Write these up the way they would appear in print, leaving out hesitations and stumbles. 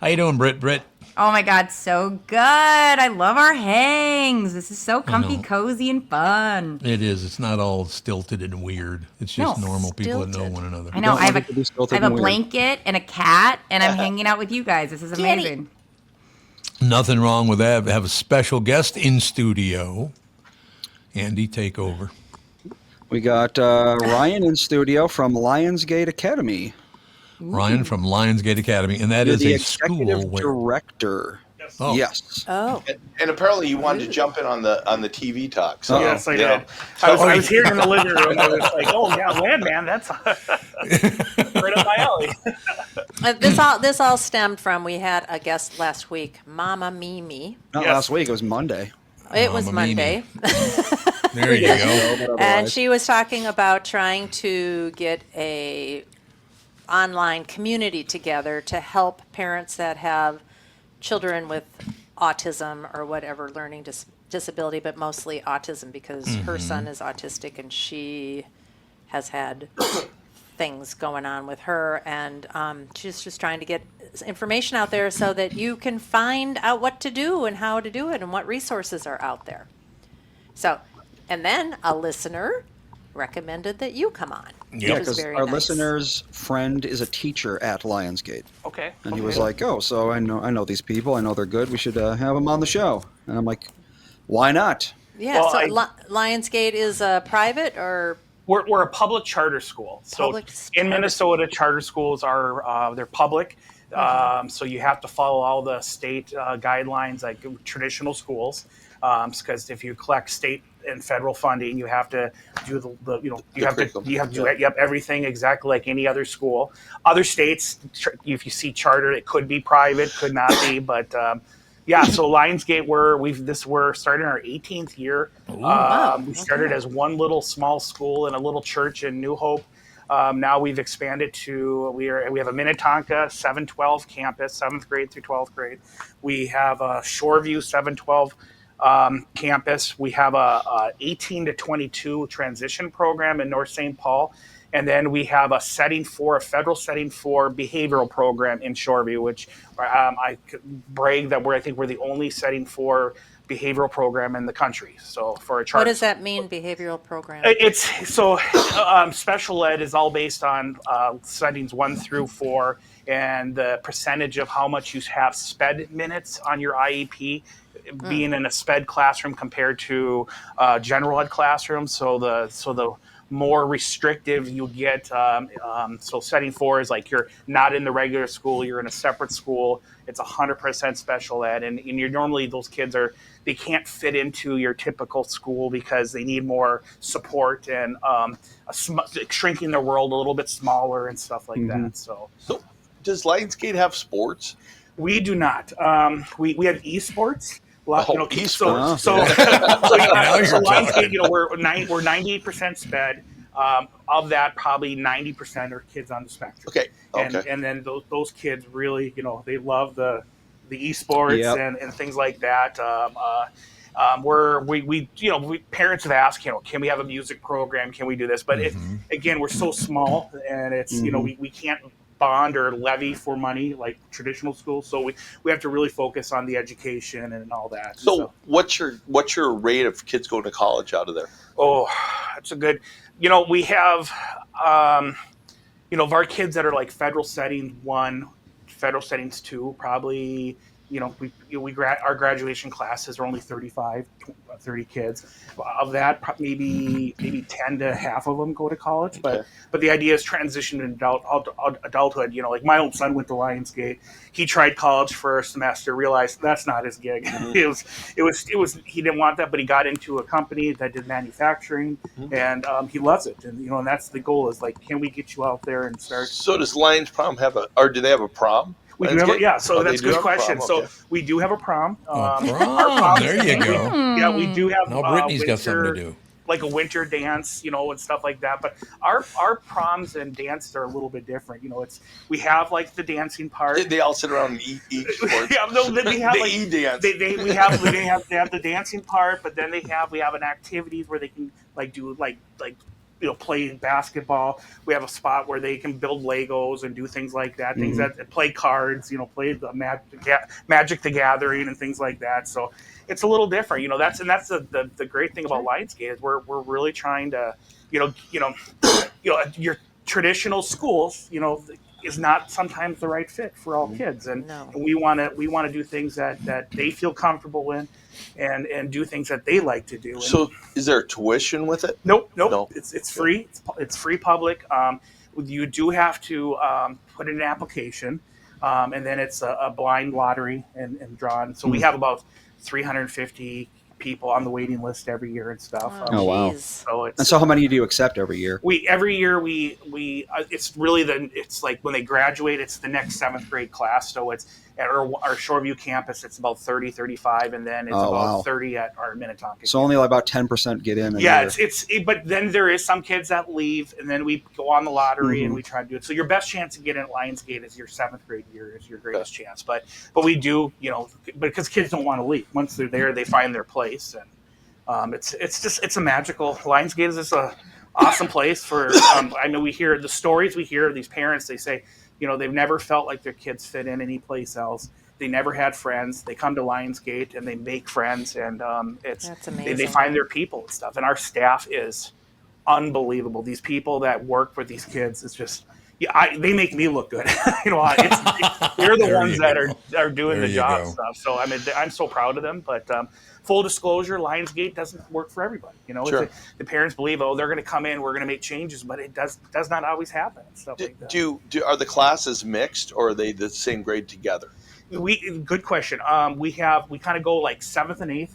How you doing, Britt? Oh my God, so good. I love our hangs. This is so comfy, cozy, and fun. It is. It's not all stilted and weird. It's just No, normal people that know stilted. one another. I know. Don't want it to be I stilted have a and weird. blanket and a cat, and I'm hanging out with you guys. This is amazing. Nothing wrong with that. We have a special guest in studio. Andy, take over. We got Ryan in studio from Lionsgate Academy. Ryan from Lionsgate Academy, and that You're is the a school executive where. director. Oh. Yes. Oh. And apparently you wanted to jump in on the TV talk. So, Yes, I you did. know. I was here in the living room. I was like, "Oh yeah, Landman, that's right up my alley." This all stemmed from we had a guest last week, Mama Mimi. Not Yes. last week. It was Monday. It was Mama Mimi. Monday. There you go. And she was talking about trying to get a online community together to help parents that have children with autism or whatever learning disability, but mostly autism because her son is autistic and she has had things going on with her, and she's just trying to get information out there so that you can find out what to do and how to do it and what resources are out there. So, and then a listener recommended that you come on. Yeah, which was Because very our nice. listener's friend is a teacher at Lionsgate. Okay. And he was like, "Oh, so I know these people. I know they're good. We should have them on the show." And I'm like, "Why not?" Yeah, Well, so I- Lionsgate is private or We're a public charter school. So Public in charter Minnesota, charter schools are they're public. So you have to follow all the state guidelines like traditional schools. Because if you collect state and federal funding, you have to do you have to do everything exactly like any other school. Other states, if you see charter, it could be private, could not be, but. So Lionsgate, we're starting our 18th year. We started as one little small school in a little church in New Hope. Now we've expanded to we have a Minnetonka 712 campus, 7th grade through 12th grade. We have a Shoreview 712 campus. We have a 18 to 22 transition program in North St. Paul. And then we have a federal setting for behavioral program in Shoreview, which I brag that I think we're the only setting for behavioral program in the country. So for a charter. what does that mean, behavioral program? It's so special ed is all based on settings 1 through 4 and the percentage of how much you have SPED minutes on your IEP being in a SPED classroom compared to general ed classroom. So the more restrictive you get. So setting 4 is like you're not in the regular school, you're in a separate school. It's 100% special ed. And you're normally, those kids they can't fit into your typical school because they need more support and shrinking their world a little bit smaller and stuff like that. So Does Lionsgate have sports? we do not. We have esports. Esports. So Lionsgate, we're 98% SPED. Of that, probably 90% are kids on the spectrum. Okay. And then those kids really, they love the esports and things like that. Parents have asked, can we have a music program? Can we do this? But again, we're so small, and it's we can't bond or levy for money like traditional schools, so we have to really focus on the education and all that. So what's your rate of kids going to college out of there? Oh, that's a good. We have of our kids that are like federal settings 1, federal settings 2, probably. Our graduation classes are only 35, 30 kids. Of that, maybe 10 to half of them go to college. But the idea is transition to adulthood. Like my own son went to Lionsgate. He tried college for a semester, realized that's not his gig. It was he didn't want that, but he got into a company that did manufacturing, and he loves it. And that's the goal is like, can we get you out there and start? So does Lions Prom do they have a prom? We do have so that's a good question. So we do have a prom. Prom. There you go. Yeah, we do have. Now Brittany's got something to do. Like a winter dance, and stuff like that. But our proms and dances are a little bit different. We have like the dancing part. They all sit around and eat sports. Yeah, no, they have like e-dance. They have the dancing part, but then we have an activities where they can like do like play basketball. We have a spot where they can build Legos and do things like that. Things that play cards. Play the Magic the Gathering and things like that. So it's a little different. That's the great thing about Lionsgate is we're really trying to your traditional schools is not sometimes the right fit for all kids, and No. we want to do things that they feel comfortable in, and do things that they like to do. And So, is there tuition with it? nope. No. It's free. It's free public. You do have to put in an application, and then it's a blind lottery and drawn. So we have about 350 people on the waiting list every year and stuff. Oh, wow. geez. So it's And so, how many do you accept every year? every year we it's really it's like when they graduate, it's the next 7th grade class. So it's at our Shoreview campus, it's about 30, 35, and then it's Oh, about wow. 30 at our Minnetonka. So only about 10% get in. Yeah, but then there is some kids that leave, and then we go on the lottery and we try to do it. So your best chance to get in at Lionsgate is your 7th grade year is your greatest chance. But we do, because kids don't want to leave. Once they're there, they find their place, and it's a magical. Lionsgate is just a awesome place for. I know we hear the stories we hear of these parents. They say, they've never felt like their kids fit in any place else. They never had friends. They come to Lionsgate and they make friends, and That's they amazing. find their people and stuff. And our staff is unbelievable. These people that work with these kids, it's just they make me look good. They're the There ones you that go. are doing There the you job go. and stuff. So I'm so proud of them. But full disclosure, Lionsgate doesn't work for everybody. Sure. The parents believe, they're going to come in, we're going to make changes, but it does not always happen and stuff like that. Are the classes mixed, or are they the same grade together? Good question. We kind of go like 7th and 8th,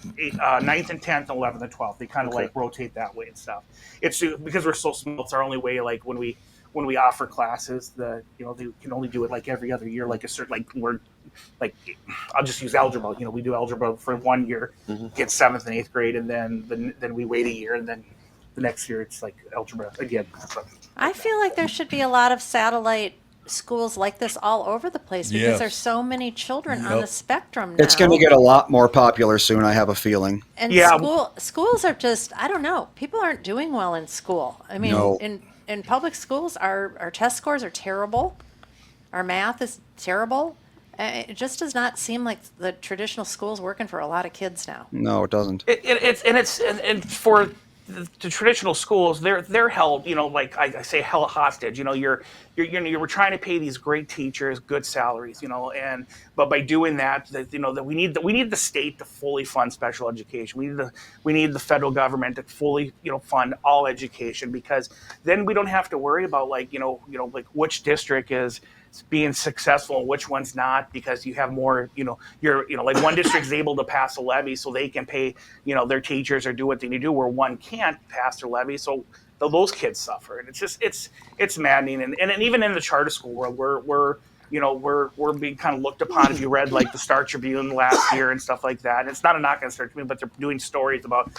9th and 10th, 11th and 12th. They kind of like rotate that way and stuff. It's because we're so small. It's our only way. Like when we offer classes, they can only do it like every other year. Like a certain I'll just use algebra. We do algebra for 1 year, get 7th and 8th grade, and then we wait a year, and then the next year it's like algebra again. So, I feel like there should be a lot of satellite schools like this all over the place because Yes. there's so many children on Yep. the spectrum now. It's going to get a lot more popular soon, I have a feeling. And Yeah. schools are just, I don't know, people aren't doing well in school. I mean, No. in public schools, our test scores are terrible. Our math is terrible. It just does not seem like the traditional school's working for a lot of kids now. No, it doesn't. and for the traditional schools, they're held, like I say, held hostage. We're trying to pay these great teachers good salaries, but by doing that, that we need the state to fully fund special education. We need the federal government to fully fund all education, because then we don't have to worry about like which district is being successful and which one's not, because you have more, like one district is able to pass a levy so they can pay, their teachers or do what they need to do, where one can't pass their levy. So those kids suffer. And it's just, it's maddening. And even in the charter school world, we're being kind of looked upon. If you read like the Star Tribune last year and stuff like that, and it's not a knock on Star Tribune, but they're doing stories about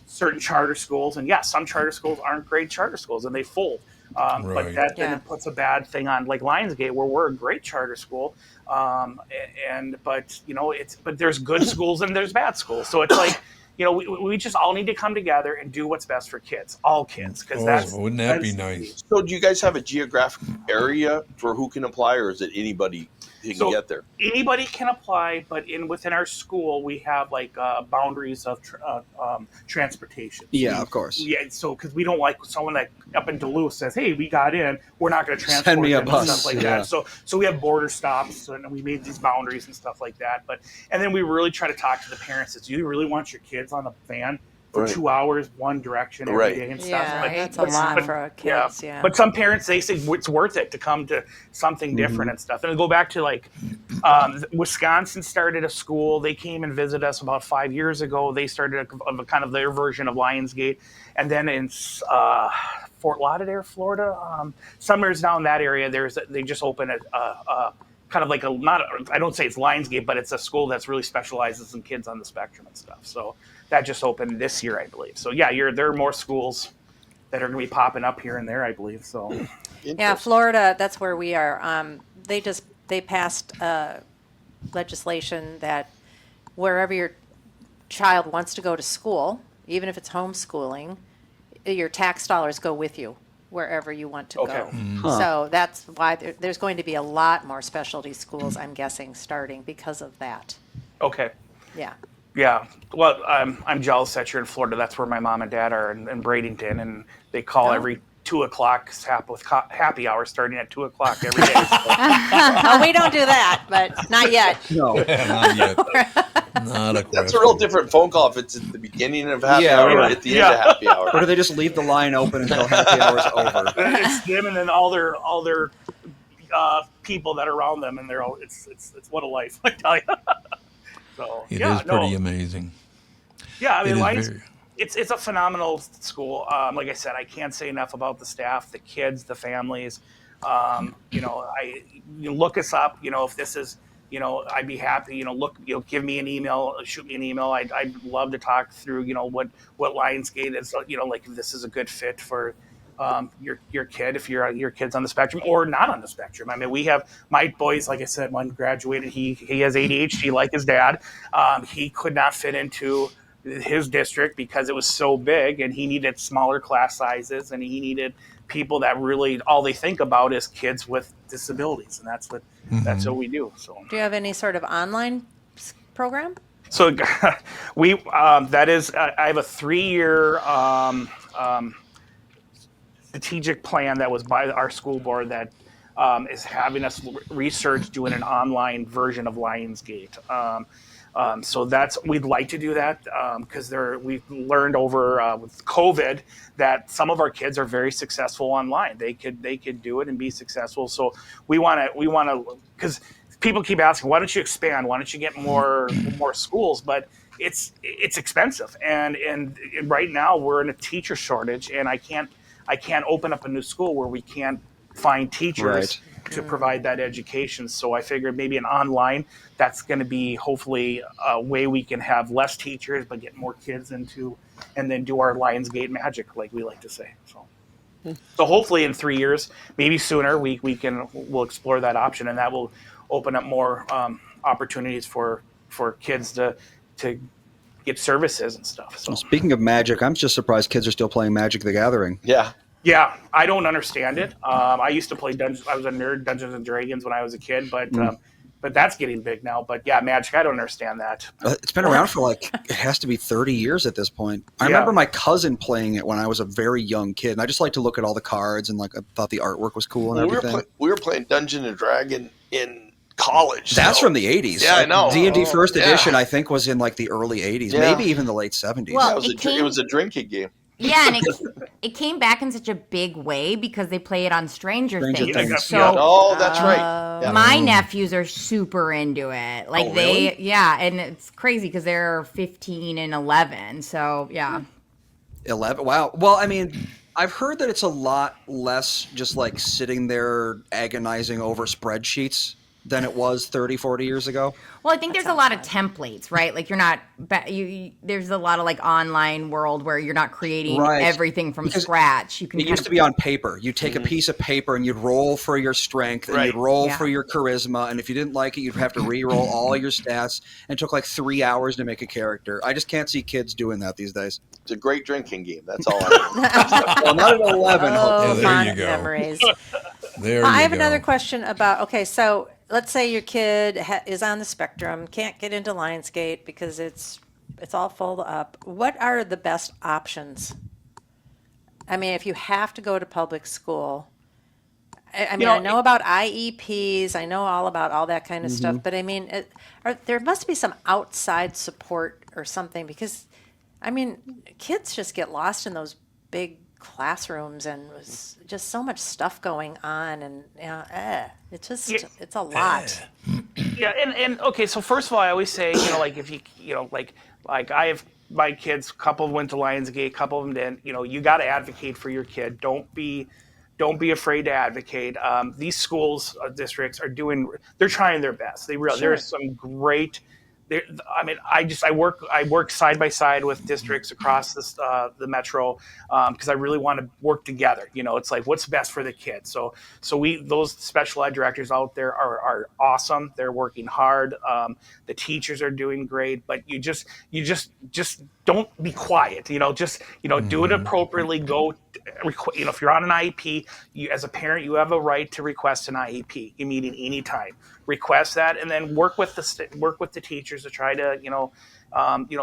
certain charter schools. And yes, some charter schools aren't great charter schools and they fold. But Right. that then it puts a bad thing on like Lionsgate, where we're a great charter school, but there's good schools and there's bad schools. So it's like we just all need to come together and do what's best for kids, all kids, because Wouldn't that be that's the nice? key. So, do you guys have a geographic area for who can apply, or is it anybody who can get there? Anybody can apply, but within our school we have like boundaries of transportation. So Yeah, of course. Yeah, so because we don't like someone that up in Duluth says, "Hey, we got in, we're not going to transport Send me a them," bus. and stuff like Yeah. that. So we have border stops, and we made these boundaries and stuff like that. And then we really try to talk to the parents. That you really want your kids on the van for Right. 2 hours, one direction every Right. day and stuff. Yeah, But- that's a but- lot but- for kids, yeah. But some parents, they say it's worth it to come to something different and stuff. And to go back to like Wisconsin started a school. They came and visited us about 5 years ago. They started a kind of their version of Lionsgate. And then in Fort Lauderdale, Florida, summers down that area, they just opened a kind of like I don't say it's Lionsgate, but it's a school that's really specializes in kids on the spectrum and stuff. So that just opened this year, I believe. So yeah, there are more schools that are going to be popping up here and there, I believe. So Yeah, Florida, that's where we are. They passed legislation that wherever your child wants to go to school, even if it's homeschooling, your tax dollars go with you wherever you want to Okay. go. Huh. So that's why there's going to be a lot more specialty schools, I'm guessing, starting because of that. Okay. Yeah. Yeah. Well, I'm jealous that you're in Florida. That's where my mom and dad are in Bradenton, and they call every 2 o'clock with happy hour starting at 2 o'clock every day. Oh, we don't do that, but not yet. No. Not yet. Not a question. That's a real different phone call if it's at the beginning of happy Yeah, hour or right. at the end of happy hour. Or do they just leave the line open until happy hour's over? It's them and then all their people that are around them, and they're all it's what a life, I tell you. So It yeah, is pretty amazing. Yeah, I mean, It is Lions, very- it's a phenomenal school. Like I said, I can't say enough about the staff, the kids, the families. You look us up. If this is, I'd be happy. Give me an email, shoot me an email. I'd love to talk through, what Lionsgate is. Like if this is a good fit for your kid, if your kid's on the spectrum or not on the spectrum. I mean, we have my boys. Like I said, one graduated. He has ADHD like his dad. He could not fit into his district because it was so big, and he needed smaller class sizes, and he needed people that really all they think about is kids with disabilities, and that's what we do. So Do you have any sort of online program? so we that is I have a 3-year strategic plan that was by our school board that is having us research doing an online version of Lionsgate. So we'd like to do that because we've learned over with COVID that some of our kids are very successful online. They could do it and be successful. So we want to because people keep asking, why don't you expand? Why don't you get more schools? But it's expensive, and right now we're in a teacher shortage, and I can't open up a new school where we can't find teachers to provide that education. So I figured maybe an online, that's going to be hopefully a way we can have less teachers but get more kids into, and then do our Lionsgate magic, like we like to say. So hopefully in 3 years, maybe sooner, we'll explore that option, and that will open up more opportunities for kids to get services and stuff. So Well, speaking of magic, I'm just surprised kids are still playing Magic the Gathering. Yeah. yeah, I don't understand it. I used to play Dungeons. I was a nerd, Dungeons and Dragons when I was a kid, but that's getting big now. But yeah, Magic, I don't understand that. It's been around for it has to be 30 years at this point. I remember my cousin playing it when I was a very young kid, and I just like to look at all the cards, and I thought the artwork was cool and everything. We were playing Dungeon and Dragon in college. That's from the 80s. Yeah, I know. D&D first edition, I think, was in the early 80s, Yeah. maybe even the late 70s. Well, it was a drinking game. Yeah, and it came back in such a big way because they play it on Stranger Things. Things. So Oh, that's right. Yeah. my nephews are super into it. Like really? yeah, and it's crazy because they're 15 and 11. So yeah. 11. Wow. Well, I mean, I've heard that it's a lot less just sitting there agonizing over spreadsheets than it was 30, 40 years ago. Well, I think there's a lot of templates, right? Like you're not, there's a lot of online world where you're not creating Right. everything from Because scratch. You can It used to be on paper. You'd take a piece of paper and you'd roll for your strength and Right. you'd roll Yeah. for your charisma. And if you didn't like it, you'd have to re-roll all your stats. And it took 3 hours to make a character. I just can't see kids doing that these days. It's a great drinking game. That's all I know. Well, not at 11. Oh, there fond you go. memories. There I you have go. another question about, okay, so let's say your kid is on the spectrum, can't get into Lionsgate because it's all full up. What are the best options? I mean, if you have to go to public school, I know about IEPs, I know all about all that kind of stuff, but I mean, there must be some outside support or something because, I mean, kids just get lost in those big classrooms and was just so much stuff going on, and it's a lot. Yeah, and okay, so first of all, I always say, if you, like I have my kids, a couple went to Lionsgate, a couple of them didn't. You got to advocate for your kid. Don't be afraid to advocate. These schools, districts they're trying their best. They realize there's some great I mean, I work side by side with districts across the metro because I really want to work together. It's like what's best for the kids. So those special ed directors out there are awesome. They're working hard. The teachers are doing great, but you just don't be quiet. Do it appropriately. If you're on an IEP, as a parent, you have a right to request an IEP meeting anytime. Request that, and then work with the teachers to try to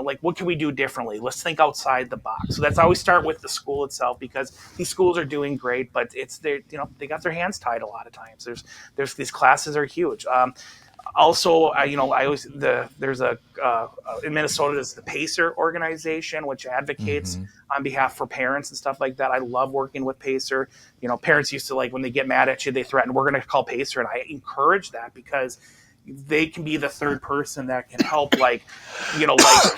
like what can we do differently? Let's think outside the box. So that's how we start with the school itself, because these schools are doing great, but they got their hands tied a lot of times. There's these classes are huge. Also, there's in Minnesota, there's the PACER organization, which advocates on behalf for parents and stuff like that. I love working with PACER. Parents used to, like, when they get mad at you, they threaten, we're going to call PACER. And I encourage that because they can be the third person that can help, like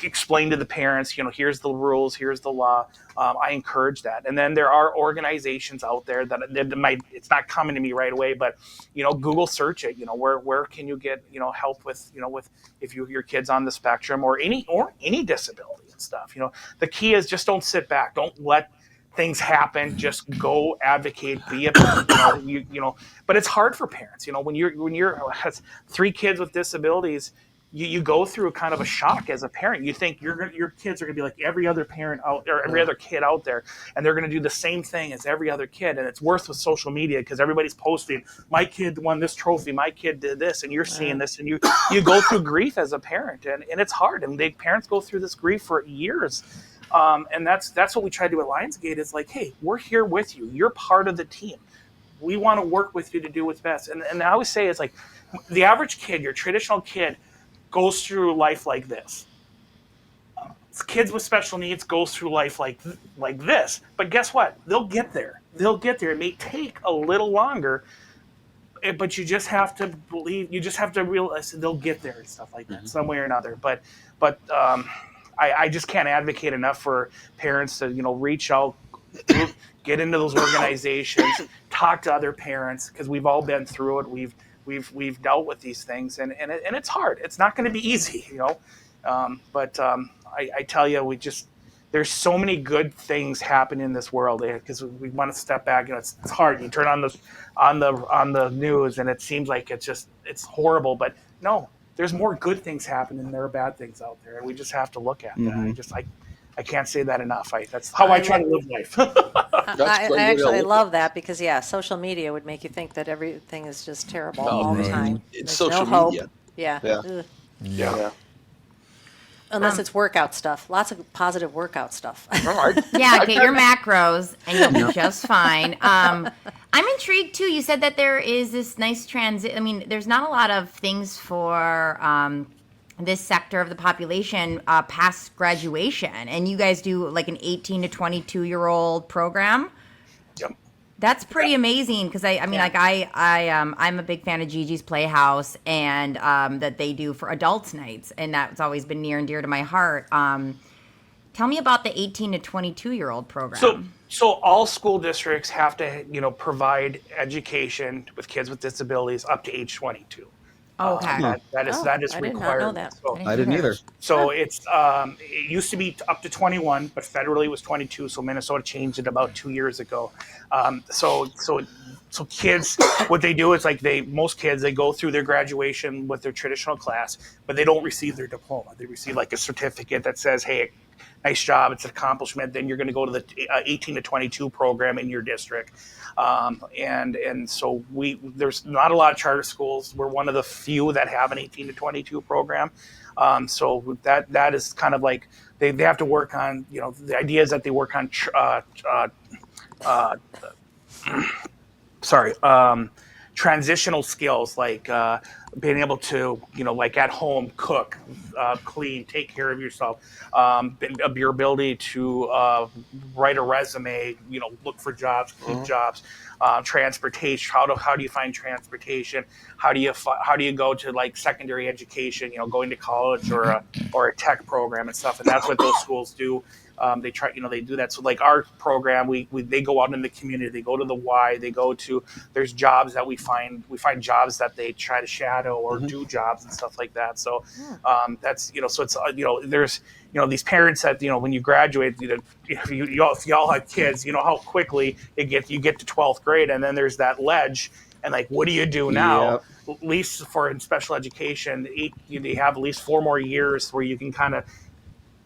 explain to the parents, here's the rules, here's the law. I encourage that. And then there are organizations out there that it's not coming to me right away, but, Google search it, where can you get, help with, with if your kid's on the spectrum or any disability and stuff. The key is just don't sit back. Don't let things happen. Just go advocate, be a but it's hard for parents, when you're has 3 kids with disabilities, you go through kind of a shock as a parent. You think your kids are gonna be like every other parent out or every other kid out there, and they're gonna do the same thing as every other kid. And it's worse with social media because everybody's posting, my kid won this trophy, my kid did this, and you're seeing this, and you go through grief as a parent, and it's hard. And parents go through this grief for years. And that's what we try to do at Lionsgate is like, hey, we're here with you. You're part of the team. We want to work with you to do what's best. And I always say it's like the average kid, your traditional kid, goes through life like this. Kids with special needs goes through life like this. But guess what? They'll get there. It may take a little longer, but you just have to believe. You just have to realize they'll get there and stuff like that, some way or another. But I just can't advocate enough for parents to reach out, get into those organizations, talk to other parents, because we've all been through it. We've dealt with these things, and it's hard. It's not going to be easy, But I tell you, there's so many good things happening in this world because we want to step back. It's hard. You turn on the news, and it seems like it's horrible. But no, there's more good things happening than there are bad things out there, and we just have to look at that. I can't say that enough. That's how I try to live life. I love that because social media would make you think that everything is just terrible all the time. It's There's social no hope. media. Yeah. Yeah. Yeah. Unless it's workout stuff. Lots of positive workout stuff. Yeah, get your macros and you'll be just fine. I'm intrigued too. You said that there is this nice transit. I mean, there's not a lot of things for this sector of the population past graduation, and you guys do like an 18 to 22-year-old program. Yep. That's pretty amazing because I'm a big fan of Gigi's Playhouse and that they do for adults nights, and that's always been near and dear to my heart. Tell me about the 18 to 22-year-old program. So all school districts have to provide education with kids with disabilities up to age 22. Okay. That is I required. did not know that. So, I didn't either. So it used to be up to 21, but federally it was 22. So Minnesota changed it about 2 years ago. So kids, what they do is most kids, they go through their graduation with their traditional class, but they don't receive their diploma. They receive like a certificate that says, hey, nice job, it's an accomplishment. Then you're going to go to the 18 to 22 program in your district. And so there's not a lot of charter schools. We're one of the few that have an 18 to 22 program. So that is kind of like they have to work on, the idea is that they work on transitional skills like being able to, like at home, cook, clean, take care of yourself, your ability to write a resume, look for jobs, keep jobs, transportation. How do you find transportation? How do you go to like secondary education? Going to college or a tech program and stuff. And that's what those schools do. They try, they do that. So like our program, they go out in the community, they go to the Y, they go to, there's jobs that we find jobs that they try to shadow or do jobs and stuff like that. So that's, so it's, there's, these parents that, when you graduate, if y'all have kids, how quickly you get to 12th grade, and then there's that ledge, and like, what do you do now? Yep. At least for in special education, they have at least 4 more years where you can kind of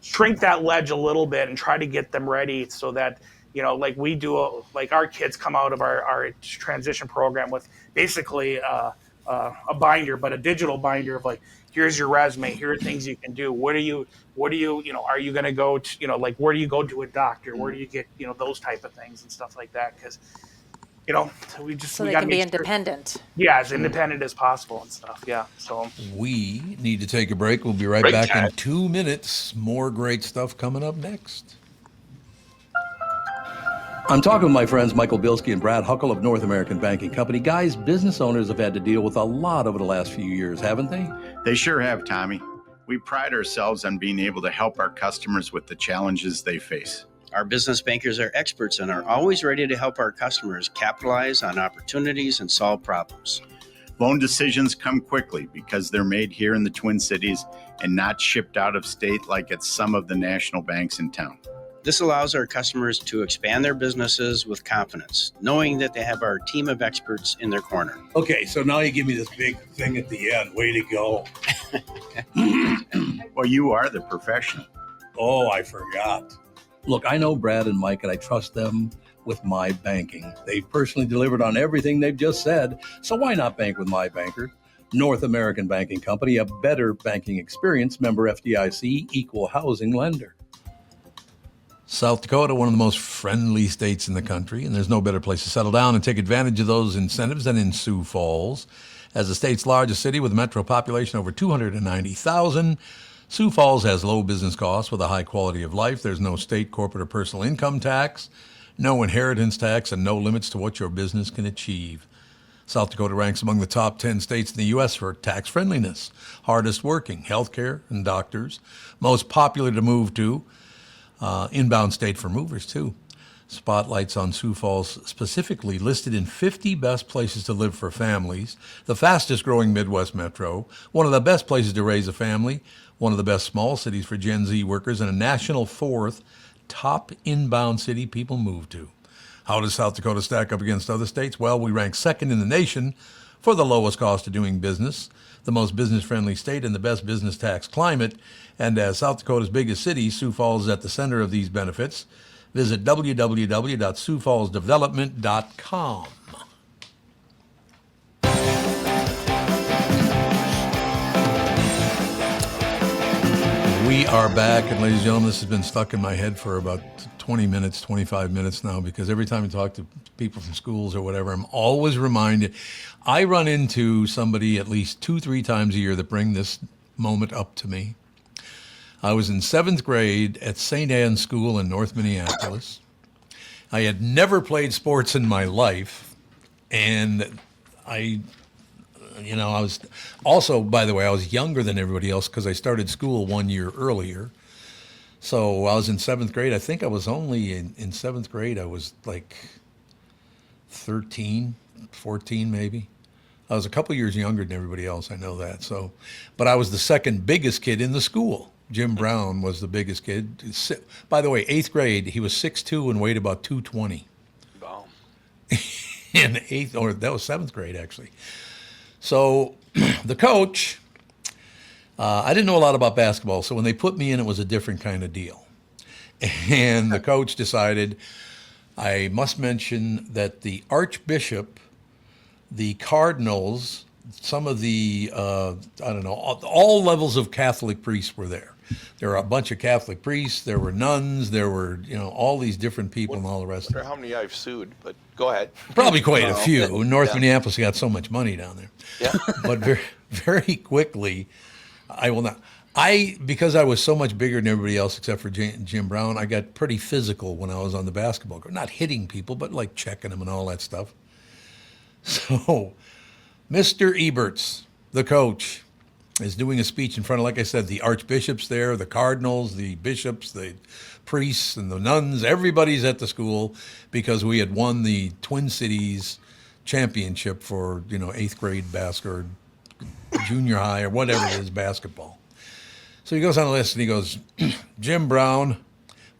shrink that ledge a little bit and try to get them ready so that, like we do, like our kids come out of our transition program with basically a binder, but a digital binder of like, here's your resume, here are things you can do. Are you going to go to, like, where do you go to a doctor? Where do you get, those type of things and stuff like that? Because, we they can be independent. Yeah, as independent as possible and stuff. Yeah. So We need to take a break. We'll be right Break back time. in 2 minutes. More great stuff coming up next. I'm talking with my friends Michael Bilski and Brad Huckle of North American Banking Company. Guys, business owners have had to deal with a lot over the last few years, haven't they? They sure have, Tommy. We pride ourselves on being able to help our customers with the challenges they face. Our business bankers are experts and are always ready to help our customers capitalize on opportunities and solve problems. Loan decisions come quickly because they're made here in the Twin Cities and not shipped out of state like at some of the national banks in town. This allows our customers to expand their businesses with confidence, knowing that they have our team of experts in their corner. Okay, so now you give me this big thing at the end. Way to go. Well, you are the professional. Oh, I forgot. Look, I know Brad and Mike, and I trust them with my banking. They've personally delivered on everything they've just said, so why not bank with my banker? North American Banking Company, a better banking experience, member FDIC, equal housing lender. South Dakota, one of the most friendly states in the country, and there's no better place to settle down and take advantage of those incentives than in Sioux Falls. As the state's largest city with a metro population over 290,000, Sioux Falls has low business costs with a high quality of life. There's no state, corporate, or personal income tax, no inheritance tax, and no limits to what your business can achieve. South Dakota ranks among the top 10 states in the U.S. for tax friendliness, hardest working, healthcare, and doctors, most popular to move to, inbound state for movers, too. Spotlights on Sioux Falls specifically listed in 50 best places to live for families, the fastest growing Midwest metro, one of the best places to raise a family, one of the best small cities for Gen Z workers, and a national 4th top inbound city people move to. How does South Dakota stack up against other states? Well, we rank second in the nation for the lowest cost of doing business, the most business-friendly state, and the best business tax climate. And as South Dakota's biggest city, Sioux Falls is at the center of these benefits. Visit www.siouxfallsdevelopment.com. We are back, and ladies and gentlemen, this has been stuck in my head for about 20 minutes, 25 minutes now, because every time I talk to people from schools or whatever, I'm always reminded. I run into somebody at least 2-3 times a year that bring this moment up to me. I was in 7th grade at St. Anne's School in North Minneapolis. I had never played sports in my life, and I was also, by the way, I was younger than everybody else because I started school 1 year earlier. So I was in 7th grade. I think I was only in 7th grade. I was like 13, 14 maybe. I was a couple years younger than everybody else. I know that. So, but I was the second biggest kid in the school. Jim Brown was the biggest kid. By the way, 8th grade, he was 6'2" and weighed about 220. Wow. In 8th, or that was 7th grade actually. So the coach, I didn't know a lot about basketball, so when they put me in, it was a different kind of deal. And the coach decided, I must mention that the Archbishop, the Cardinals, some of the, all levels of Catholic priests were there. There were a bunch of Catholic priests, there were nuns, there were, all these different people and all the rest I of it. wonder how many I've sued, but go ahead. Probably quite a few. North Yeah. Minneapolis got so much money down there. Yeah. But very, very quickly, because I was so much bigger than everybody else except for Jim Brown, I got pretty physical when I was on the basketball court. Not hitting people, but like checking them and all that stuff. So Mr. Eberts, the coach, is doing a speech in front of, like I said, the archbishops there, the cardinals, the bishops, the priests, and the nuns. Everybody's at the school because we had won the Twin Cities championship for 8th grade basketball, junior high, or whatever it is, basketball. So he goes on the list and he goes, Jim Brown,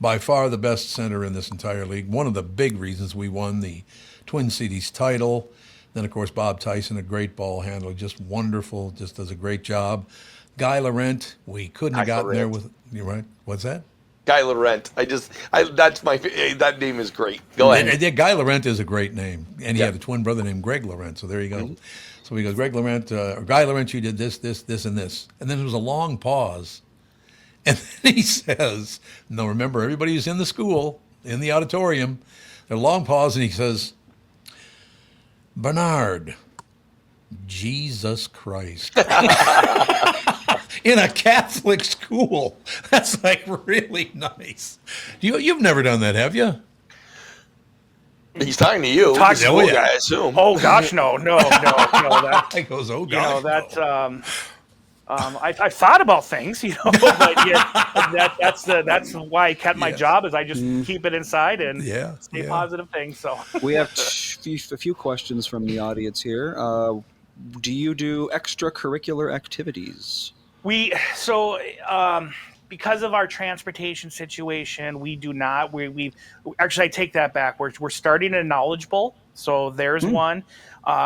by far the best center in this entire league. One of the big reasons we won the Twin Cities title. Then, of course, Bob Tyson, a great ball handler, just wonderful, just does a great job. Guy Laurent, we couldn't have gotten there with, you're right, what's that? Guy Laurent. That name is great. Go ahead. Guy Laurent is a great name. And he had a twin brother named Greg Laurent, so there you go. Mm-hmm. So he goes, Greg Laurent, or Guy Laurent, you did this, and this. And then there was a long pause. And then he says, no, remember, everybody who's in the school, in the auditorium, a long pause, and he says, Bernard, Jesus Christ. In a Catholic school. That's like really nice. You've never done that, have you? He's talking to you. Talking to the guy, I assume. Oh gosh, no. That goes, oh gosh. I thought about things, but yeah, that's why I kept my job, is I just keep it inside and say positive things. So we have a few questions from the audience here. Do you do extracurricular activities? Because of our transportation situation, we do not. We actually, I take that back. We're starting a Knowledge Bowl, so there's one.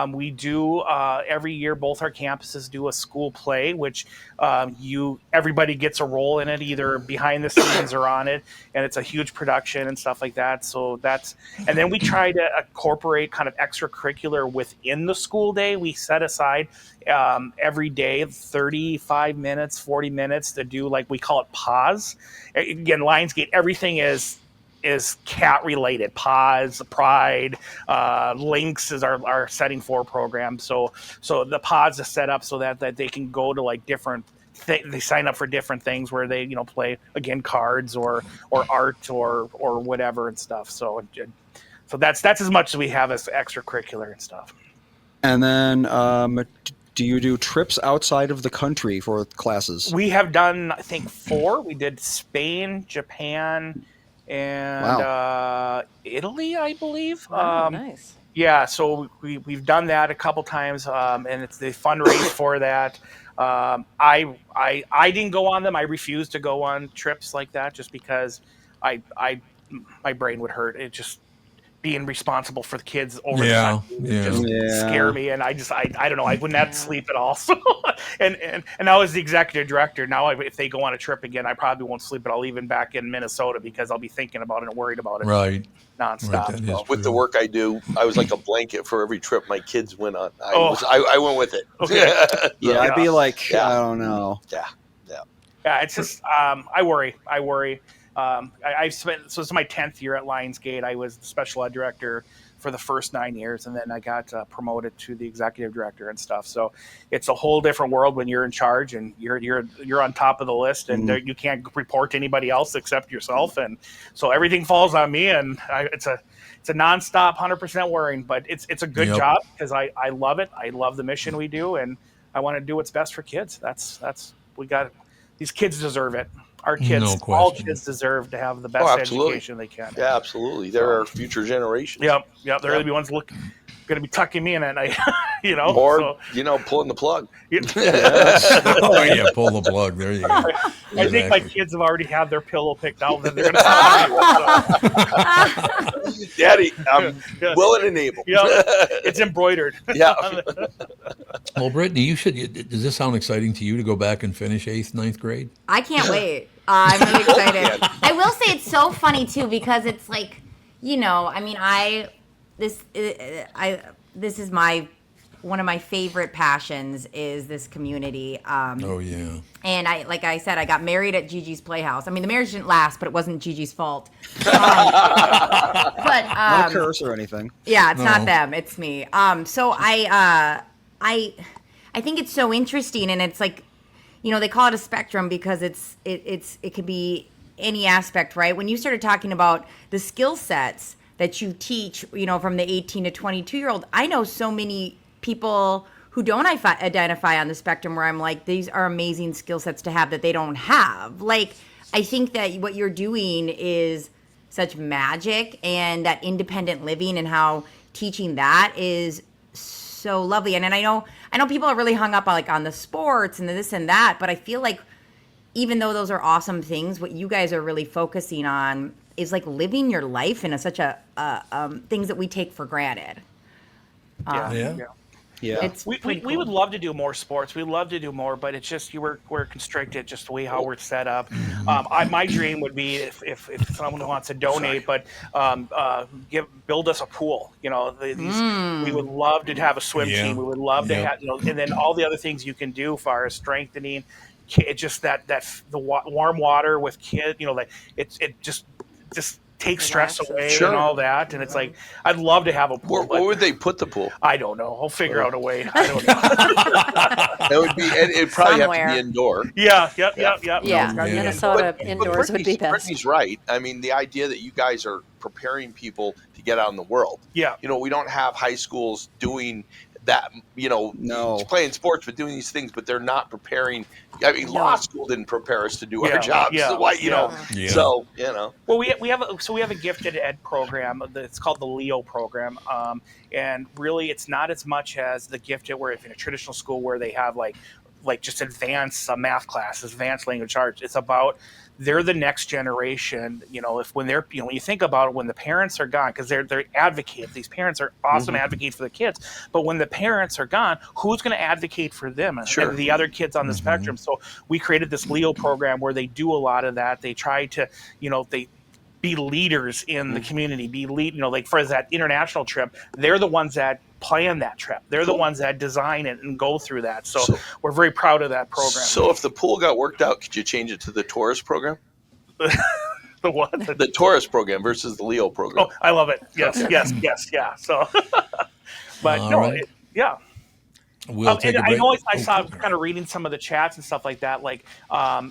We do every year. Both our campuses do a school play, which everybody gets a role in it, either behind the scenes or on it, and it's a huge production and stuff like that. So and then we try to incorporate kind of extracurricular within the school day. We set aside every day 35 minutes, 40 minutes to do, like, we call it pause. Again, Lionsgate, everything is cat related. Pause, Pride, Lynx is our setting for program. So the pods is set up so that they can go to like different. They sign up for different things where they play, again, cards or art or whatever and stuff. So that's as much as we have as extracurricular and stuff. And then do you do trips outside of the country for classes? We have done, I think, 4. We did Spain, Japan, and Italy, I believe. Wow, nice. Yeah, so we've done that a couple times, and it's the fundraise for that. I didn't go on them. I refused to go on trips like that just because my brain would hurt. It just being responsible for the kids over the summer just scare me, and I don't know. I wouldn't have to sleep at all. So, and I was the executive director. Now, if they go on a trip again, I probably won't sleep at all, even back in Minnesota, because I'll be thinking about it and worried about it. Right. Nonstop. Right, with the work I do, I was like a blanket for every trip my kids went on. I went with it. Okay. Yeah, I'd be like, I don't know. Yeah, it's just I worry. I've spent, so it's my 10th year at Lionsgate. I was the special ed director for the first 9 years, and then I got promoted to the executive director and stuff. So it's a whole different world when you're in charge and you're on top of the list, and you can't report to anybody else except yourself, and so everything falls on me. And it's a nonstop 100% worrying, but it's a good job because I love it. I love the mission we do, and I want to do what's best for kids. We got these kids deserve it. Our kids, all kids deserve to have the best education they can. Yeah, absolutely. They're our future generations. Yep. They're going to be ones going to be tucking me in at night, Or, pulling the plug. Oh, yeah, pull the plug. There you go. I think my kids have already had their pillow picked out that they're going to Daddy, I'm willing and able. Yeah, it's embroidered. Yeah. Well, Brittany, does this sound exciting to you to go back and finish 8th, 9th grade? I can't wait. I'm really excited. I will say it's so funny too, because it's like, this is one of my favorite passions is this community. Oh yeah. And like I said, I got married at Gigi's Playhouse. I mean, the marriage didn't last, but it wasn't Gigi's fault. But not a curse or anything. Yeah, it's not them, it's me. So I think it's so interesting, and it's like, they call it a spectrum because it could be any aspect, right? When you started talking about the skill sets that you teach, from the 18 to 22-year-old, I know so many people who don't identify on the spectrum, where I'm like, these are amazing skill sets to have that they don't have. Like, I think that what you're doing is such magic, and that independent living and how teaching that is so lovely. And I know people are really hung up on the sports and the this and that, but I feel like even though those are awesome things, what you guys are really focusing on is like living your life in such a things that we take for granted. Yeah. It's We pretty would cool. love to do more sports. We'd love to do more, but it's just we're constricted just the way how we're set up. My dream would be if someone wants to donate, but build us a pool. You know, we would love to have a swim Yeah. team. We would love to have, and then all the other things you can do as far as strengthening. Just the warm water with kids. You know, like it just takes stress away Sure. and all that. And it's like, I'd love to have a pool. Where would they put the pool? I don't know. I'll figure out a way. I don't know. That would be. It'd probably have to Somewhere. be indoor. Yeah. Yep. Yeah, Minnesota But indoors would be best. Brittany's right. I mean, the idea that you guys are preparing people to get out in the world. Yeah. You know, we don't have high schools doing that. You know, No. playing sports, but doing these things, but they're not preparing. I mean, law school didn't prepare us to do Yeah, our jobs. yeah, So why, you know? Yeah. So you know. Well, we have a gifted ed program. It's called the Leo program, and really, it's not as much as the gifted, where if in a traditional school where they have like just advanced math classes, advanced language arts. It's about they're the next generation. You know, when you think about it, when the parents are gone, because they're advocates. These parents are awesome advocates for the kids. But when the parents are gone, who's going to advocate for them and the other kids on the spectrum? So we created this Leo program where they do a lot of that. They try to, they be leaders in the community, like for that international trip, they're the ones that plan that trip. They're the ones that design it and go through that. So we're very proud of that program. So if the pool got worked out, could you change it to the tourist program? The what? The tourist program versus the Leo program. Oh, I love it. Yes, yeah. So, but All no, right. yeah. We'll take a I break. know I saw kind of reading some of the chats and stuff like that. Like, I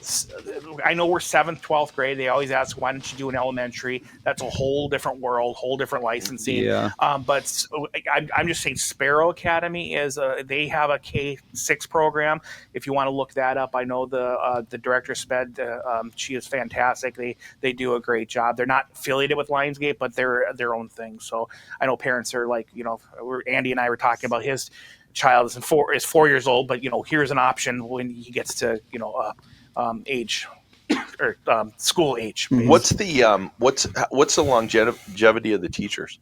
know we're 7th, 12th grade. They always ask, why don't you do an elementary? That's a whole different world, whole different licensing. Yeah. But I'm just saying Sparrow Academy they have a K-6 program. If you want to look that up, I know the director, Sped, she is fantastic. They do a great job. They're not affiliated with Lionsgate, but they're their own thing. So I know parents are like, Andy and I were talking about his child is 4 years old, but here's an option when he gets to age or school age. What's the longevity of the teachers?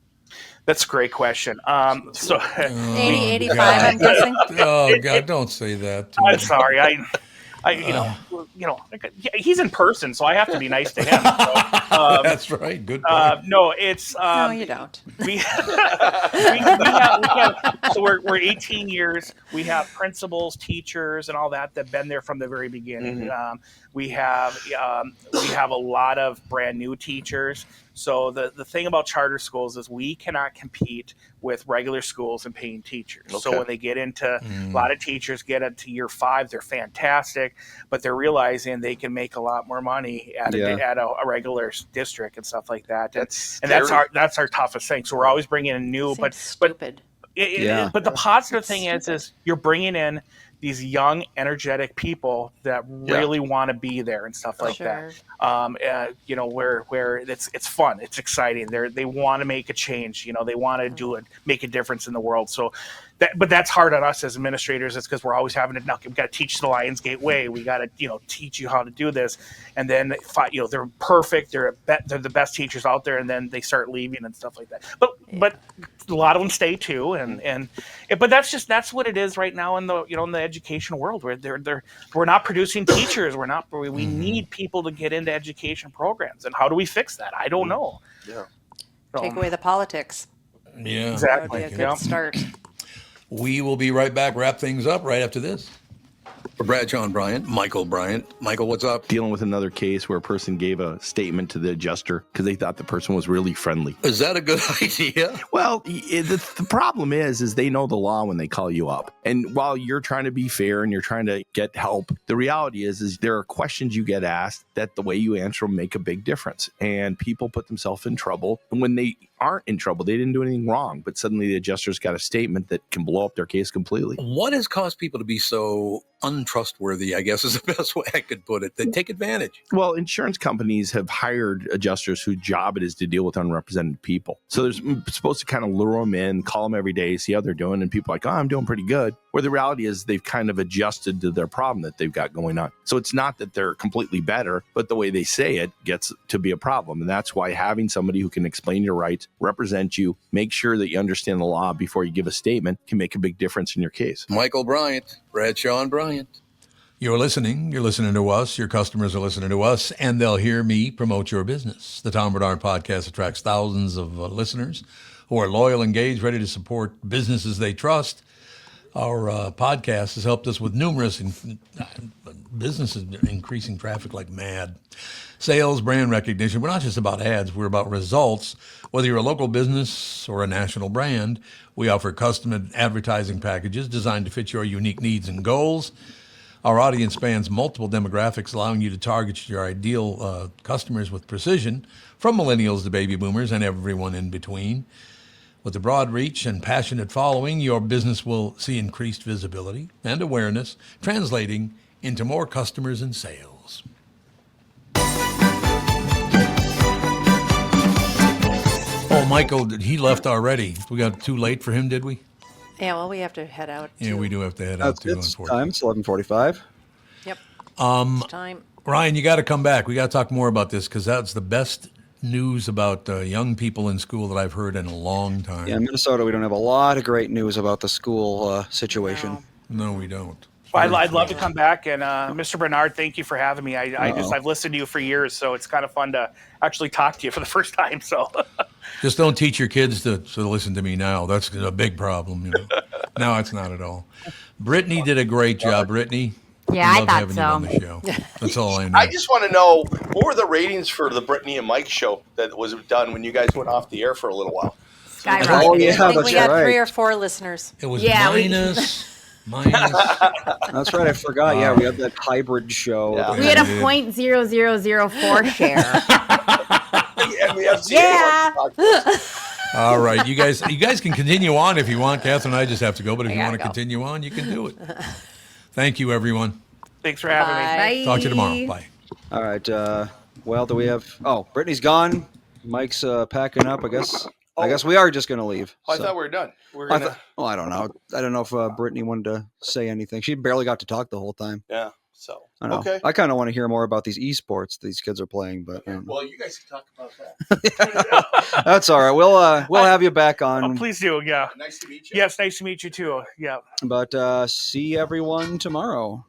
That's a great question. So 80, 85, God. I'm guessing. Oh God! Don't say that. I'm sorry. He's in person, so I have to be nice to him. So, That's right. Good point. no, it's No, you don't. we have so we're 18 years. We have principals, teachers, and all that that've been there from the very beginning. We have a lot of brand new teachers. So the thing about charter schools is we cannot compete with regular schools and paying teachers. Okay. So when they get into a lot of teachers get into year 5, they're fantastic, but they're realizing they can make a lot more money at a regular district and stuff like that. That's our toughest thing. So we're always bringing in new, but Stupid. but the positive thing is you're bringing in these young, energetic people that really want to be there and stuff like that. Where it's fun, it's exciting. They want to make a change. They want to do it, make a difference in the world. So, but that's hard on us as administrators. It's because we're always having to. We've got to teach the Lionsgate way. We got to teach you how to do this, and then they're perfect. They're the best teachers out there, and then they start leaving and stuff like that. But a lot of them stay too, but that's what it is right now in the in the education world, where we're not producing teachers. We need people to get into education programs, and how do we fix that? I don't know. Yeah. Take away the politics. Yeah. Exactly. That would be a good start. We will be right back. Wrap things up right after this. Bradshaw and Bryant, Michael Bryant. Michael, what's up? Dealing with another case where a person gave a statement to the adjuster because they thought the person was really friendly. Is that a good idea? Well, the problem is they know the law when they call you up. And while you're trying to be fair and you're trying to get help, the reality is there are questions you get asked that the way you answer them make a big difference. And people put themselves in trouble. And when they aren't in trouble, they didn't do anything wrong, but suddenly the adjuster's got a statement that can blow up their case completely. What has caused people to be so untrustworthy, I guess is the best way I could put it? They take advantage. Well, insurance companies have hired adjusters whose job it is to deal with unrepresented people. So they're supposed to kind of lure them in, call them every day, see how they're doing. And people are like, oh, I'm doing pretty good. Where the reality is they've kind of adjusted to their problem that they've got going on. So it's not that they're completely better, but the way they say it gets to be a problem. And that's why having somebody who can explain your rights, represent you, make sure that you understand the law before you give a statement can make a big difference in your case. Michael Bryant, Bradshaw and Bryant. You're listening to us, your customers are listening to us, and they'll hear me promote your business. The Tom Bernard Podcast attracts thousands of listeners who are loyal, engaged, ready to support businesses they trust. Our podcast has helped us with numerous businesses increasing traffic like mad. Sales, brand recognition. We're not just about ads. We're about results. Whether you're a local business or a national brand, we offer custom advertising packages designed to fit your unique needs and goals. Our audience spans multiple demographics, allowing you to target your ideal customers with precision, from millennials to baby boomers and everyone in between. With a broad reach and passionate following, your business will see increased visibility and awareness, translating into more customers and sales. Oh, Michael, he left already. We got too late for him, did we? Yeah, well, we have to head out. Yeah, too. we do have to head out too, It's unfortunately. time. It's 11:45. Yep. It's time. Ryan, you got to come back. We got to talk more about this because that's the best news about young people in school that I've heard in a long time. Yeah, in Minnesota, we don't have a lot of great news about the school situation. No, we don't. Well, I'd love to come back, and Mr. Bernard, thank you for having me. I've listened to you for years, so it's kind of fun to actually talk to you for the first time. So Just don't teach your kids to listen to me now. That's a big problem. You know. No, it's not at all. Brittany did a great job. Brittany. Yeah, I love thought having you on so. the show. That's all I know. I just want to know, what were the ratings for the Brittany and Mike show that was done when you guys went off the air for a little while? Skyrocketed. Oh, yeah, I think that's we got right. 3 or 4 listeners. It was Yeah, minus. That's right. I forgot. Yeah, we had that hybrid show. Yeah. We had a .0004 share. Yeah, we have Yeah. All right, you guys can continue on if you want. Catherine and I just have to go, but if you gotta want to go. continue on, you can do it. Thank you, everyone. thanks for having me. Bye. Talk to you tomorrow. Bye. All right. Well, do we have? Oh, Brittany's gone. Mike's packing up. I guess we are just gonna leave. Oh, I So- thought we were done. We're I gonna. thought- well, I don't know. I don't know if Brittany wanted to say anything. She barely got to talk the whole time. Yeah. So I know. okay. I kind of want to hear more about these esports these kids are playing, but Well, you guys can talk about that. that's all right. We'll have you back on. Oh, please do. Yeah. Nice to meet you. Yes, nice to meet you too. Yeah. But see everyone tomorrow.